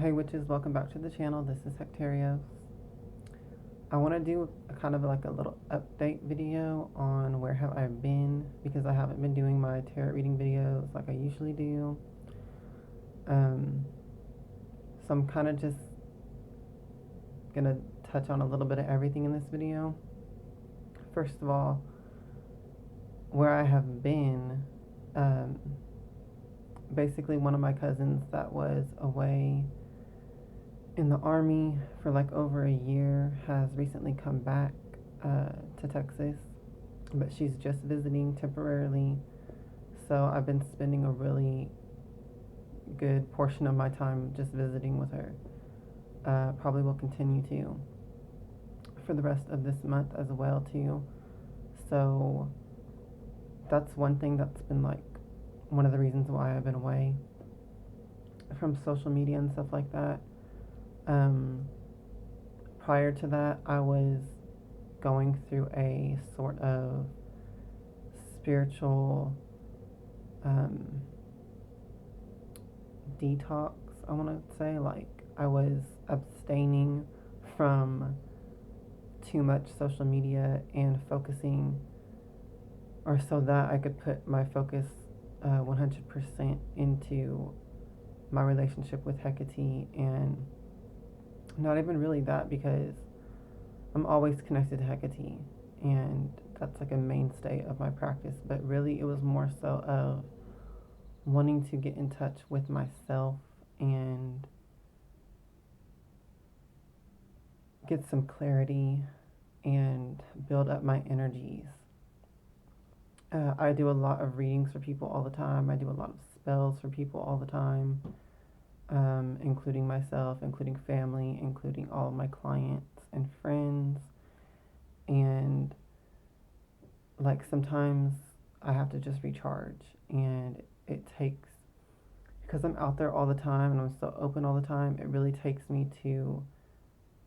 Hey witches, welcome back to the channel. This is Hectarios. I want to do a kind of like a little update video on where have I been because I haven't been doing my tarot reading videos like I usually do. Um, so I'm kind of just gonna touch on a little bit of everything in this video. First of all, where I have been, um, basically one of my cousins that was away in the army for like over a year has recently come back to Texas, but she's just visiting temporarily. So I've been spending a really good portion of my time just visiting with her. Probably will continue to for the rest of this month as well too. So that's one thing that's been like one of the reasons why I've been away from social media and stuff like that. Um, Prior to that, I was going through a sort of spiritual um, detox, I want to say. Like, I was abstaining from too much social media and focusing, or so that I could put my focus 100% into my relationship with Hecate, and not even really that because I'm always connected to Hecate, and that's like a mainstay of my practice. But really, it was more so of wanting to get in touch with myself and get some clarity and build up my energies. I do a lot of readings for people all the time. I do a lot of spells for people all the time, including myself, including family, including all of my clients and friends. And like sometimes I have to just recharge, and it takes, because I'm out there all the time and I'm so open all the time, it really takes me to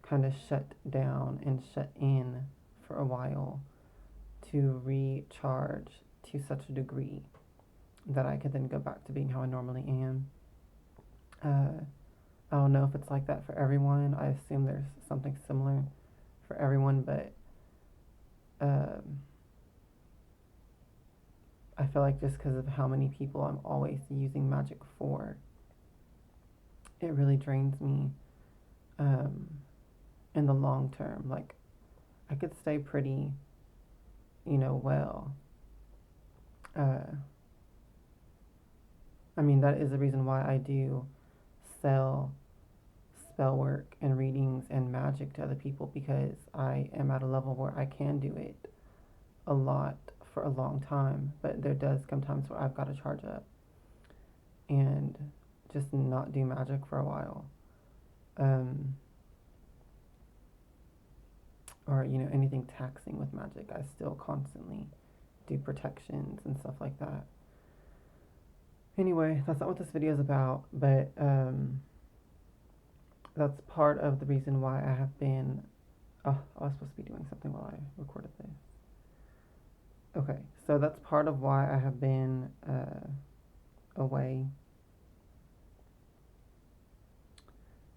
kind of shut down and shut in for a while to recharge to such a degree that I could then go back to being how I normally am. Uh, I don't know if it's like that for everyone. I assume there's something similar for everyone, but um, I feel like just because of how many people I'm always using magic for, it really drains me um, in the long term. Like, I could stay pretty, well. Uh, I mean, that is the reason why I do sell spell work and readings and magic to other people, because I am at a level where I can do it a lot for a long time. But there does come times where I've got to charge up and just not do magic for a while. Um, or, anything taxing with magic. I still constantly do protections and stuff like that. Anyway, that's not what this video is about, but that's part of the reason why I have been. Oh, I was supposed to be doing something while I recorded this. Okay, so that's part of why I have been away.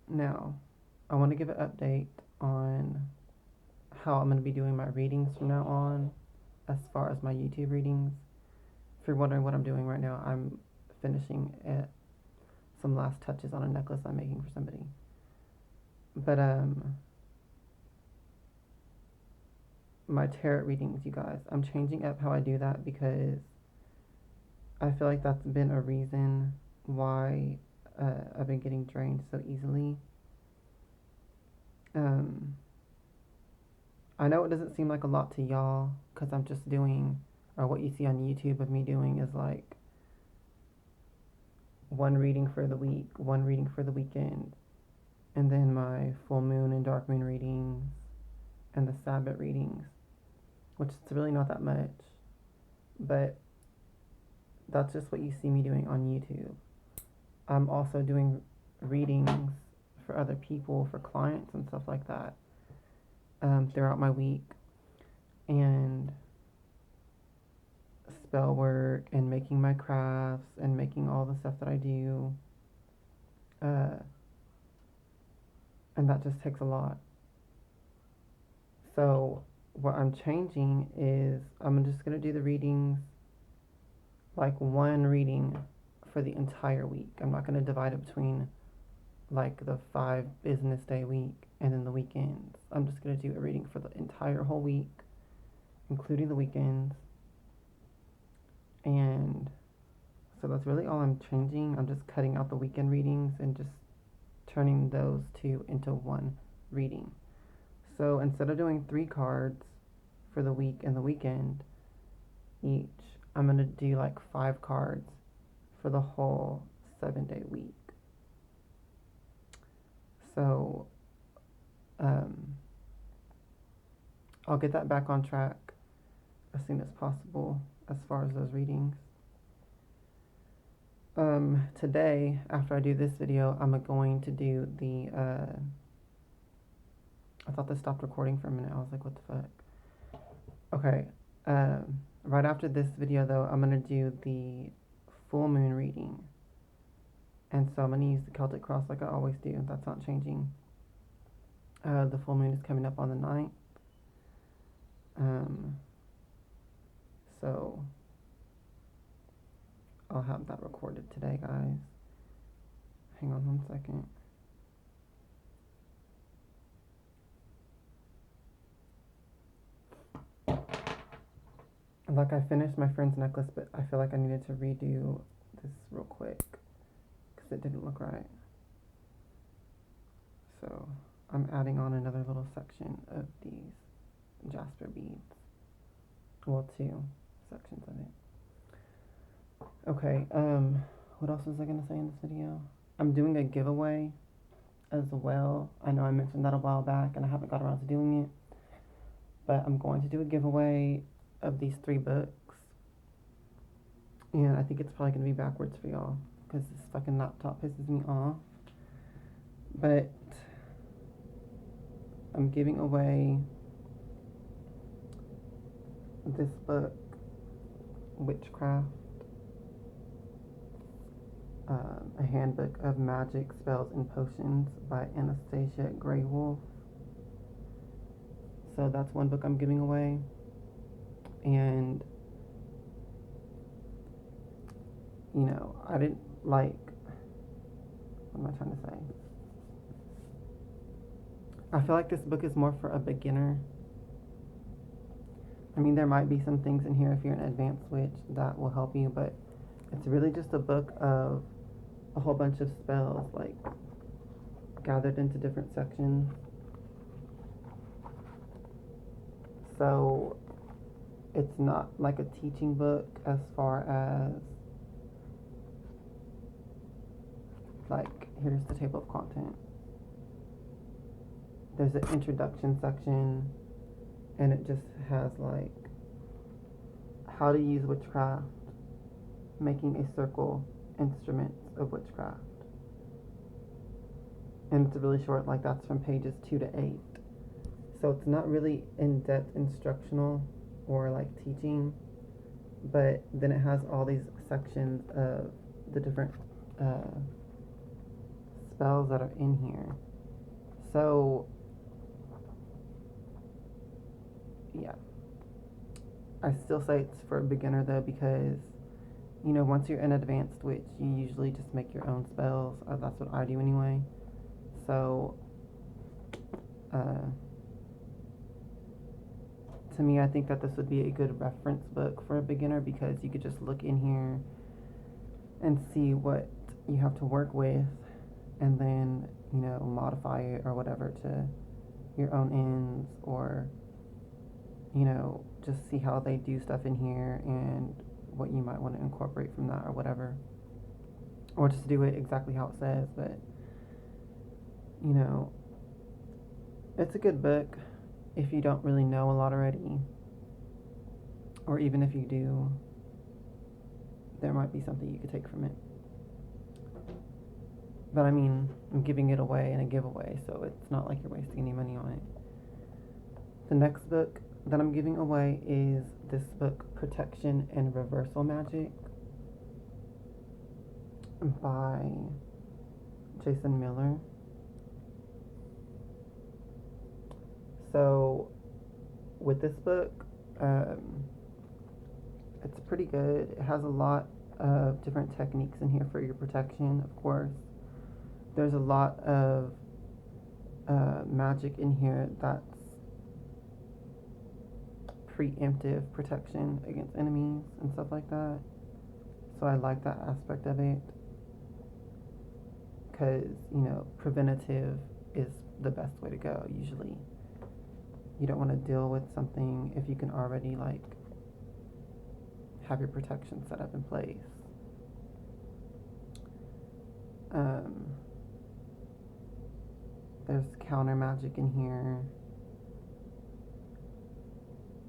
Now, I want to give an update on how I'm going to be doing my readings from now on, as far as my YouTube readings. If you're wondering what I'm doing right now, I'm finishing some last touches on a necklace I'm making for somebody. But my tarot readings, you guys, I'm changing up how I do that because I feel like that's been a reason why I've been getting drained so easily. Um, I know it doesn't seem like a lot to y'all because I'm just doing, or what you see on YouTube of me doing is like one reading for the week, one reading for the weekend, and then my full moon and dark moon readings and the Sabbath readings, which is really not that much, but that's just what you see me doing on YouTube. I'm also doing readings for other people, for clients and stuff like that, throughout my week, and spell work and making my crafts and making all the stuff that I do. Uh, and that just takes a lot. So what I'm changing is I'm just going to do the readings like one reading for the entire week. I'm not going to divide it between like the 5 business day week and then the weekends. I'm just going to do a reading for the entire whole week, including the weekends. And so that's really all I'm changing. I'm just cutting out the weekend readings and just turning those two into one reading. So instead of doing 3 cards for the week and the weekend each, I'm going to do like 5 cards for the whole 7-day week. So I'll get that back on track as soon as possible as far as those readings. Today, after I do this video, I'm going to do the, I thought this stopped recording for a minute. I was like, what the fuck? Okay, right after this video though, I'm going to do the full moon reading. And so I'm going to use the Celtic cross like I always do. That's not changing. The full moon is coming up on the 9th. So I'll have that recorded today, guys. Hang on one second. Like, I finished my friend's necklace, but I feel like I needed to redo this real quick because it didn't look right. So I'm adding on another little section of these jasper beads. Well, 2 sections of it. Okay, what else was I gonna say in this video? I'm doing a giveaway as well. I know I mentioned that a while back and I haven't got around to doing it, but I'm going to do a giveaway of these 3 books, and I think it's probably gonna be backwards for y'all because this fucking laptop pisses me off. But I'm giving away this book, Witchcraft, a handbook of magic, spells, and potions by Anastasia Greywolf. So that's one book I'm giving away. And, you know, I didn't like, what am I trying to say? I feel like this book is more for a beginner. I mean, there might be some things in here if you're an advanced witch that will help you, but it's really just a book of a whole bunch of spells, like, gathered into different sections. So it's not like a teaching book as far as, like, here's the table of contents. There's an introduction section, and it just has like how to use witchcraft, making a circle, instruments of witchcraft. And it's really short, like that's from pages 2 to 8. So it's not really in-depth instructional or like teaching, but then it has all these sections of the different spells that are in here. So yeah, I still say it's for a beginner though, because, you know, once you're an advanced witch, you usually just make your own spells, or that's what I do anyway. So to me, I think that this would be a good reference book for a beginner, because you could just look in here and see what you have to work with, and then, you know, modify it or whatever to your own ends, or, you know, just see how they do stuff in here and what you might want to incorporate from that or whatever, or just do it exactly how it says. But, you know, it's a good book if you don't really know a lot already, or even if you do, there might be something you could take from it. But I mean, I'm giving it away in a giveaway, so it's not like you're wasting any money on it. The next book that I'm giving away is this book, Protection and Reversal Magic, by Jason Miller. So with this book, it's pretty good. It has a lot of different techniques in here for your protection, of course. There's a lot of magic in here that's preemptive protection against enemies and stuff like that. So I like that aspect of it because, preventative is the best way to go usually. You don't want to deal with something if you can already have your protection set up in place. There's counter magic in here,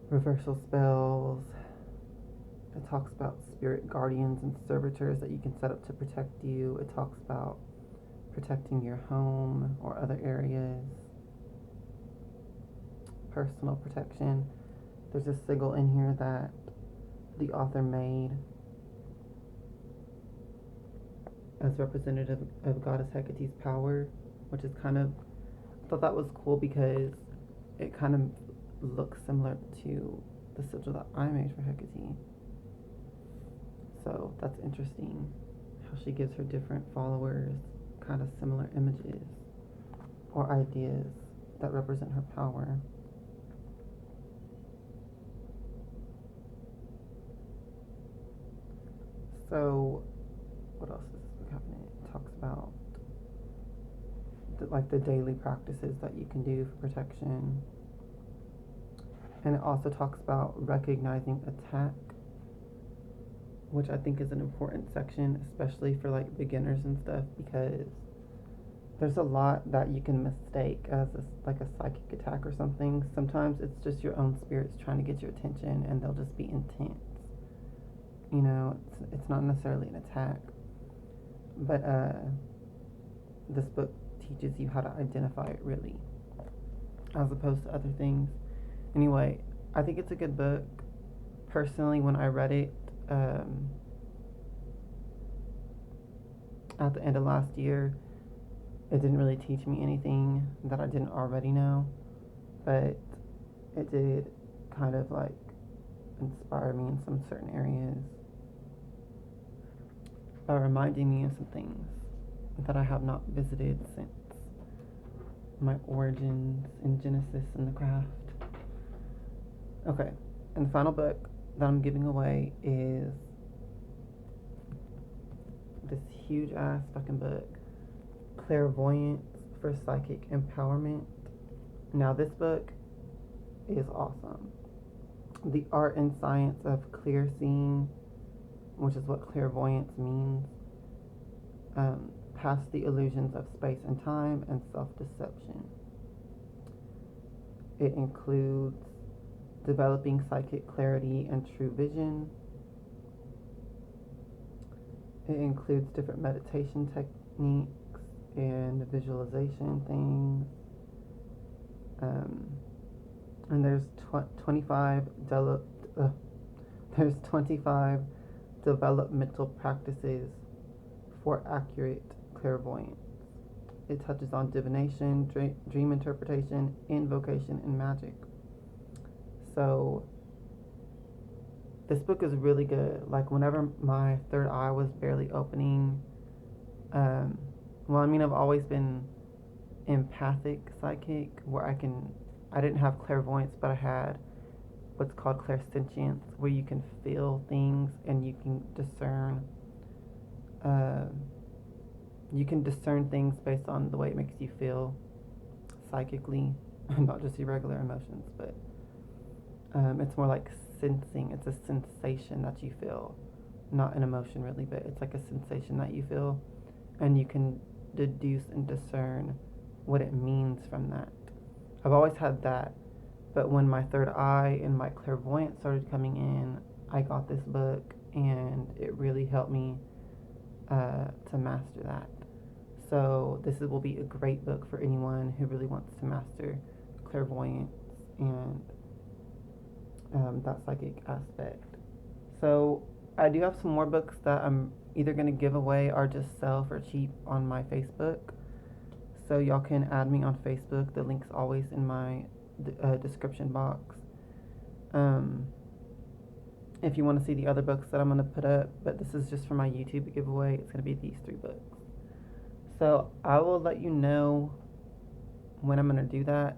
reversal spells. It talks about spirit guardians and servitors that you can set up to protect you. It talks about protecting your home or other areas. Personal protection. There's a sigil in here that the author made as representative of Goddess Hecate's power, which is I thought that was cool because it kind of looks similar to the sigil that I made for Hecate. So that's interesting how she gives her different followers kind of similar images or ideas that represent her power. So what else is happening? It talks about the daily practices that you can do for protection. And it also talks about recognizing attack, which I think is an important section, especially for beginners and stuff, because there's a lot that you can mistake as a psychic attack or something. Sometimes it's just your own spirits trying to get your attention, and they'll just be intense. It's not necessarily an attack, but this book teaches you how to identify it really, as opposed to other things. Anyway, I think it's a good book. Personally, when I read it at the end of last year, it didn't really teach me anything that I didn't already know, but it did kind of inspire me in some certain areas by reminding me of some things that I have not visited since my origins in Genesis and the craft. Okay, and the final book that I'm giving away is this huge ass fucking book, Clairvoyance for Psychic Empowerment. Now this book is awesome. The art and science of clear seeing, which is what clairvoyance means, past the illusions of space and time and self-deception. It includes developing psychic clarity and true vision. It includes different meditation techniques and visualization things. And there's 25 developmental practices for accurate clairvoyance. It touches on divination, dream interpretation, invocation, and magic. So this book is really good. Whenever my third eye was barely opening, I've always been empathic psychic, where I didn't have clairvoyance, but I had what's called clairsentience, where you can feel things and you can discern things based on the way it makes you feel psychically, not just your regular emotions, but it's more like sensing. It's a sensation that you feel, not an emotion really, but it's like a sensation that you feel, and you can deduce and discern what it means from that. I've always had that, but when my third eye and my clairvoyance started coming in, I got this book, and it really helped me to master that. So this will be a great book for anyone who really wants to master clairvoyance and that psychic aspect. So I do have some more books that I'm either going to give away or just sell for cheap on my Facebook. So y'all can add me on Facebook. The link's always in my description box. Um, if you want to see the other books that I'm going to put up, but this is just for my YouTube giveaway. It's going to be these 3 books. So I will let you know when I'm going to do that.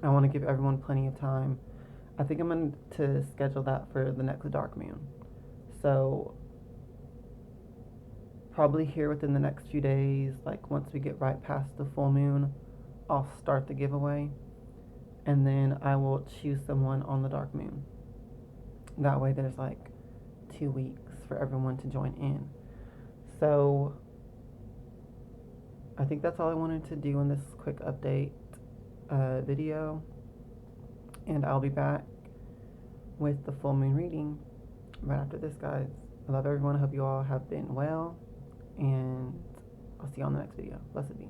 I want to give everyone plenty of time. I think I'm going to schedule that for the next dark moon. So probably here within the next few days, like once we get right past the full moon, I'll start the giveaway. And then I will choose someone on the dark moon. That way there's like 2 weeks for everyone to join in. So I think that's all I wanted to do in this quick update video. And I'll be back with the full moon reading right after this, guys. I love everyone. I hope you all have been well. And I'll see you on the next video. Blessed be.